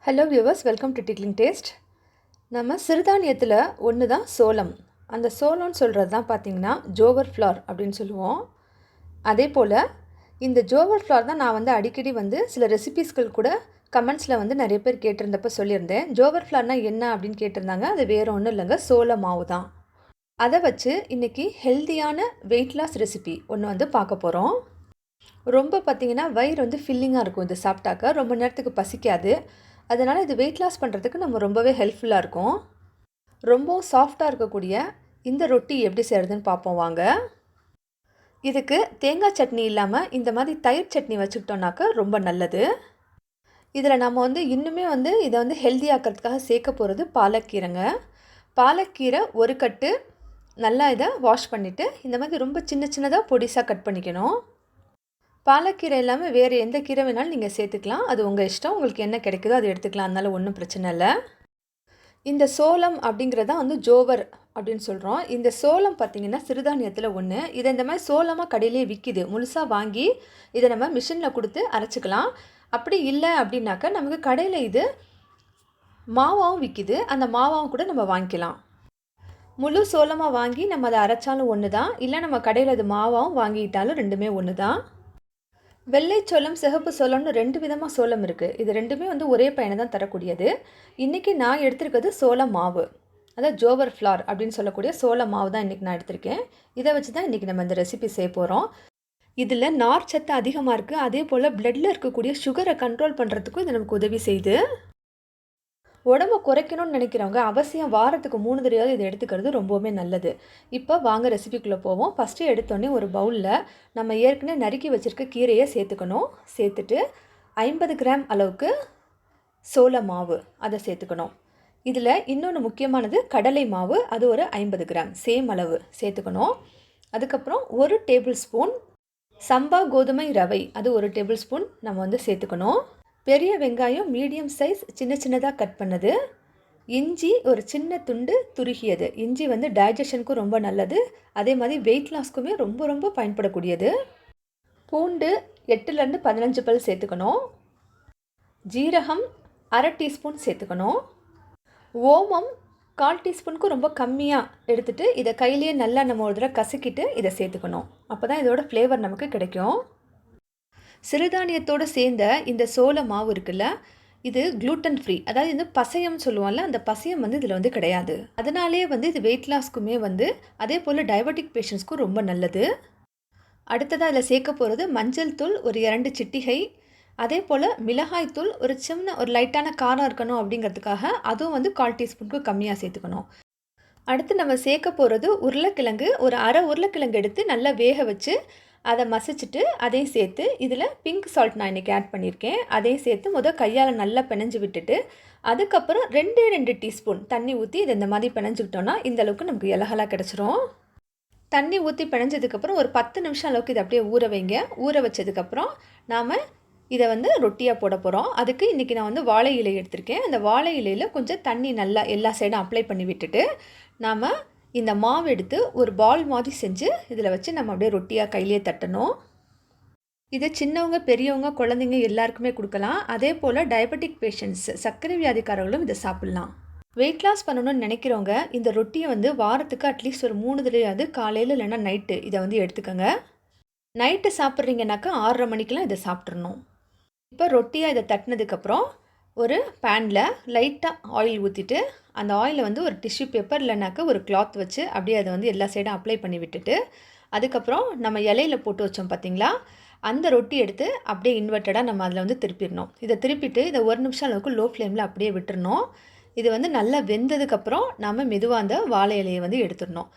Hello viewers, welcome to tickling taste. நம்ம சிறுதானியத்தில் ஒன்று தான் சோளம். அந்த சோளம்னு சொல்கிறது தான் பார்த்திங்கன்னா ஜோவர் ஃப்ளார் அப்படின்னு சொல்லுவோம். அதே போல் இந்த ஜோவர் ஃப்ளார் தான் நான் அடிக்கடி சில ரெசிபீஸ்கள் கூட கமெண்ட்ஸில் நிறைய பேர் கேட்டிருந்தப்போ சொல்லியிருந்தேன். ஜோவர் ஃப்ளார்னால் என்ன அப்படின்னு கேட்டிருந்தாங்க. அது வேறு ஒன்றும் இல்லைங்க, சோள மாவு தான். அதை வச்சு இன்றைக்கி ஹெல்த்தியான வெயிட் லாஸ் ரெசிபி ஒன்று பார்க்க போகிறோம். ரொம்ப பார்த்திங்கன்னா வயிறு ஃபில்லிங்காக இருக்கும். இது சாப்பிட்டாக்க ரொம்ப நேரத்துக்கு பசிக்காது. அதனால் இது வெயிட் லாஸ் பண்ணுறதுக்கு நம்ம ரொம்பவே ஹெல்ப்ஃபுல்லாக இருக்கும். ரொம்ப சாஃப்டாக இருக்கக்கூடிய இந்த ரொட்டி எப்படி செய்கிறதுன்னு பார்ப்போம் வாங்க. இதுக்கு தேங்காய் சட்னி இல்லாமல் இந்த மாதிரி தயிர் சட்னி வச்சுக்கிட்டோன்னாக்க ரொம்ப நல்லது. இதில் நம்ம இன்னுமே இதை ஹெல்த்தியாக்கிறதுக்காக சேர்க்க போகிறது பாலக்கீரைங்க. பாலக்கீரை ஒரு கட்டு நல்லா இதை வாஷ் பண்ணிவிட்டு இந்த மாதிரி ரொம்ப சின்ன சின்னதாக பொடிசாக கட் பண்ணிக்கணும். பாலக்கீரை இல்லாமல் வேறு எந்த கீரை வேணாலும் நீங்கள் சேர்த்துக்கலாம். அது உங்கள் இஷ்டம். உங்களுக்கு என்ன கிடைக்குதோ அதை எடுத்துக்கலாம். அதனால ஒன்றும் பிரச்சனை இல்லை. இந்த சோளம் அப்படிங்கிறதான் ஜோவர் அப்படின்னு சொல்கிறோம். இந்த சோளம் பார்த்திங்கன்னா சிறுதானியத்தில் ஒன்று. இதை இந்த மாதிரி சோளமாக கடையிலே விற்கிது. முழுசாக வாங்கி இதை நம்ம மிஷினில் கொடுத்து அரைச்சிக்கலாம். அப்படி இல்லை அப்படின்னாக்கா நமக்கு கடையில் இது மாவாகவும் விற்கிது. அந்த மாவாகவும் கூட நம்ம வாங்கிக்கலாம். முழு சோளமாக வாங்கி நம்ம அதை அரைச்சாலும் ஒன்று தான், இல்லை நம்ம கடையில் அது மாவாகவும் வாங்கிட்டாலும் ரெண்டுமே ஒன்று தான். வெள்ளை சோளம், சிகப்பு சோளம்னு ரெண்டு விதமாக சோளம் இருக்குது. இது ரெண்டுமே ஒரே பயனை தான் தரக்கூடியது. இன்றைக்கி நான் எடுத்திருக்கிறது சோள மாவு, அதாவது ஜோவர் ஃப்ளார் அப்படின்னு சொல்லக்கூடிய சோள மாவு தான் இன்றைக்கி நான் எடுத்திருக்கேன். இதை வச்சு தான் இன்றைக்கி நம்ம இந்த ரெசிபி செய்ய போகிறோம். இதில் நார் சத்து அதிகமாக இருக்குது. அதே போல் பிளட்டில் இருக்கக்கூடிய சுகரை கண்ட்ரோல் பண்ணுறதுக்கும் இது நமக்கு உதவி செய்யுது. உடம்பை குறைக்கணும்னு நினைக்கிறவங்க அவசியம் வாரத்துக்கு 3 தடவையாவது இதை எடுத்துக்கிறது ரொம்பவுமே நல்லது. இப்போ வாங்க ரெசிபிக்குள்ளே போவோம். ஃபஸ்ட்டு எடுத்தோடனே ஒரு பவுலில் நம்ம ஏற்கனவே நறுக்கி வச்சுருக்க கீரையை சேர்த்துக்கணும். சேர்த்துட்டு 50 கிராம் அளவுக்கு சோள மாவு அதை சேர்த்துக்கணும். இதில் இன்னொன்று முக்கியமானது கடலை மாவு, அது ஒரு 50 கிராம் சேம் அளவு சேர்த்துக்கணும். அதுக்கப்புறம் 1 டேபிள் ஸ்பூன் சம்பா கோதுமை ரவை, அது 1 டேபிள் ஸ்பூன் நம்ம சேர்த்துக்கணும். பெரிய வெங்காயம் மீடியம் சைஸ் சின்ன சின்னதாக கட் பண்ணது. இஞ்சி ஒரு சின்ன துண்டு துருகியது. இஞ்சி டைஜஷனுக்கும் ரொம்ப நல்லது. அதே மாதிரி வெயிட் லாஸ்க்குமே ரொம்ப ரொம்ப பயன்படக்கூடியது. பூண்டு 8லேருந்து 15 பல் சேர்த்துக்கணும். ஜீரகம் 1/2 டீஸ்பூன் சேர்த்துக்கணும். ஓமம் 1/4 டீஸ்பூனுக்கும் ரொம்ப கம்மியாக எடுத்துகிட்டு இதை கையிலேயே நல்லா நம்ம ஒரு தடவை கசக்கிட்டு இதை சேர்த்துக்கணும். அப்போ தான் இதோட ஃப்ளேவர் நமக்கு கிடைக்கும். சிறுதானியத்தோடு சேர்ந்த இந்த சோள மாவு இருக்குல்ல, இது க்ளூட்டன் ஃப்ரீ. அதாவது இந்த பசையம் சொல்லுவோம்ல, அந்த பசையம் இதில் கிடையாது. அதனாலே இது வெயிட் லாஸ்க்குமே அதே போல் டயபெட்டிக் பேஷண்ட்ஸ்க்கும் ரொம்ப நல்லது. அடுத்ததாக அதில் சேர்க்க போகிறது மஞ்சள் தூள் ஒரு 2 சிட்டிகை. அதே போல் மிளகாய் தூள் ஒரு லைட்டான காரம் இருக்கணும் அப்படிங்கிறதுக்காக அதுவும் 1/4 டீஸ்பூனுக்கு கம்மியாக சேர்த்துக்கணும். அடுத்து நம்ம சேர்க்க போகிறது உருளைக்கிழங்கு. ஒரு அரை உருளைக்கிழங்கு எடுத்து நல்லா வேக வச்சு அதை மசிச்சுட்டு அதையும் சேர்த்து இதில் பிங்க் சால்ட் நான் இன்றைக்கி ஆட் பண்ணியிருக்கேன். அதையும் சேர்த்து கையால் நல்லா பிணைஞ்சு விட்டுட்டு அதுக்கப்புறம் 2 டீஸ்பூன் தண்ணி ஊற்றி இதை இந்த மாதிரி பிணைஞ்சிக்கிட்டோன்னா இந்தளவுக்கு நமக்கு இலகலாக கிடச்சிரும். தண்ணி ஊற்றி பிணைஞ்சதுக்கப்புறம் ஒரு 10 நிமிஷம் அளவுக்கு இதை அப்படியே ஊற வைங்க. ஊற வச்சதுக்கப்புறம் நாம் இதை ரொட்டியாக போட போகிறோம். அதுக்கு இன்றைக்கி நான் வாழை இலை எடுத்திருக்கேன். அந்த வாழை இலையில் கொஞ்சம் தண்ணி நல்லா எல்லா சைடும் அப்ளை பண்ணி விட்டுட்டு நாம் இந்த மாவு எடுத்து ஒரு பால் மாதிரி செஞ்சு இதில் வச்சு நம்ம அப்படியே ரொட்டியாக கையிலே தட்டணும். இதை சின்னவங்க, பெரியவங்க, குழந்தைங்க எல்லாருக்குமே கொடுக்கலாம். அதே போல் டயபெட்டிக் பேஷண்ட்ஸ், சர்க்கரை வியாதிக்காரர்களும் இதை சாப்பிட்லாம். வெயிட் லாஸ் பண்ணணும்னு நினைக்கிறவங்க இந்த ரொட்டியை வாரத்துக்கு அட்லீஸ்ட் ஒரு 3 தடவையாவது காலையில் இல்லைன்னா நைட்டு இதை எடுத்துக்கோங்க. நைட்டு சாப்பிட்றீங்கனாக்கா 6:30 மணிக்கெலாம் இதை சாப்பிட்றணும். இப்போ ரொட்டியாக இதை தட்டினதுக்கப்புறம் ஒரு பேனில் லைட்டாக ஆயில் ஊற்றிட்டு அந்த ஆயிலை ஒரு டிஷ்யூ பேப்பர் இல்லைனாக்கா ஒரு கிளாத் வச்சு அப்படியே அதை எல்லா சைடும் அப்ளை பண்ணி விட்டுட்டு அதுக்கப்புறம் நம்ம இலையில் போட்டு வச்சோம் பார்த்திங்களா, அந்த ரொட்டி எடுத்து அப்படியே இன்வெர்ட்டடாக நம்ம அதில் திருப்பிடணும். இதை திருப்பிட்டு இதை 1 நிமிஷம் அளவுக்கு லோ ஃப்ளேமில் அப்படியே விட்டுறணும். இது நல்லா வெந்ததுக்கப்புறம் நம்ம மெதுவாக அந்த வாழை இலையை எடுத்துடணும்.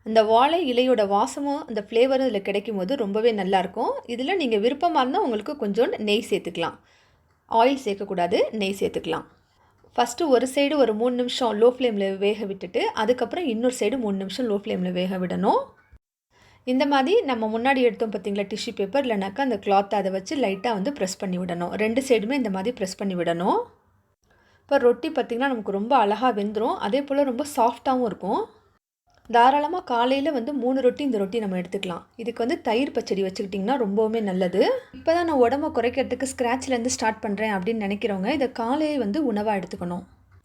அந்த வாழை இலையோட வாசமும் அந்த ஃப்ளேவரும் இதில் கிடைக்கும் போது ரொம்பவே நல்லாயிருக்கும். இதில் நீங்கள் விருப்பமாக இருந்தால் உங்களுக்கு கொஞ்சோண்டு நெய் சேர்த்துக்கலாம். ஆயில் சேர்க்கக்கூடாது, நெய் சேர்த்துக்கலாம். ஃபஸ்ட்டு ஒரு சைடு ஒரு 3 நிமிஷம் லோ ஃப்ளேமில் வேக விட்டுட்டு அதுக்கப்புறம் இன்னொரு சைடு 3 நிமிஷம் லோ ஃப்ளேமில் வேக விடணும். இந்த மாதிரி நம்ம முன்னாடி எடுத்தோம் பார்த்திங்களா டிஷ்யூ பேப்பர் இல்லைனாக்கா அந்த கிளாத்தை அதை வச்சு லைட்டாக ப்ரெஸ் பண்ணி விடணும். 2 சைடுமே இந்த மாதிரி ப்ரெஸ் பண்ணி விடணும். இப்போ ரொட்டி பார்த்திங்கன்னா நமக்கு ரொம்ப அழகாக வெந்துடும். அதே போல் ரொம்ப சாஃப்டாகவும் இருக்கும். தாராளமாக காலையில் வந்து 3 ரொட்டி இந்த ரொட்டி நம்ம எடுத்துக்கலாம். இதுக்கு வந்து தயிர் பச்சடி வச்சுக்கிட்டிங்கன்னா ரொம்பவுமே நல்லது. இப்போ தான் நான் உடம்ப குறைக்கிறதுக்கு ஸ்க்ராட்ச்லேருந்து ஸ்டார்ட் பண்ணுறேன் அப்படின்னு நினைக்கிறவங்க இதை காலையே வந்து உணவாக எடுத்துக்கணும்.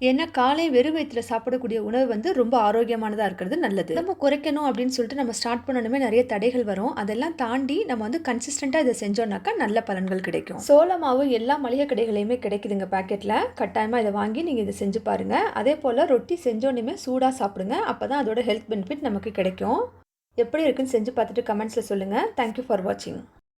ஏன்னா காலை வெறும் வயிற்றில் சாப்பிடக்கூடிய உணவு வந்து ரொம்ப ஆரோக்கியமானதாக இருக்கிறது நல்லது. நம்ம குறைக்கணும் அப்படின்னு சொல்லிட்டு நம்ம ஸ்டார்ட் பண்ணணுமே நிறைய தடைகள் வரும். அதெல்லாம் தாண்டி நம்ம வந்து கன்சிஸ்டண்ட்டாக இதை செஞ்சோம்னாக்கா நல்ல பலன்கள் கிடைக்கும். சோள மாவு எல்லா மளிகை கடைகளையுமே கிடைக்குதுங்க பேக்கெட்டில். கட்டாயமாக இதை வாங்கி நீங்கள் இதை செஞ்சு பாருங்கள். அதே போல் ரொட்டி செஞ்சோன்னுமே சூடாக சாப்பிடுங்க. அப்போ தான் அதோட ஹெல்த் பெனிஃபிட் நமக்கு கிடைக்கும். எப்படி இருக்குன்னு செஞ்சு பார்த்துட்டு கமெண்ட்ஸில் சொல்லுங்கள். தேங்க்யூ ஃபார் வாட்சிங்.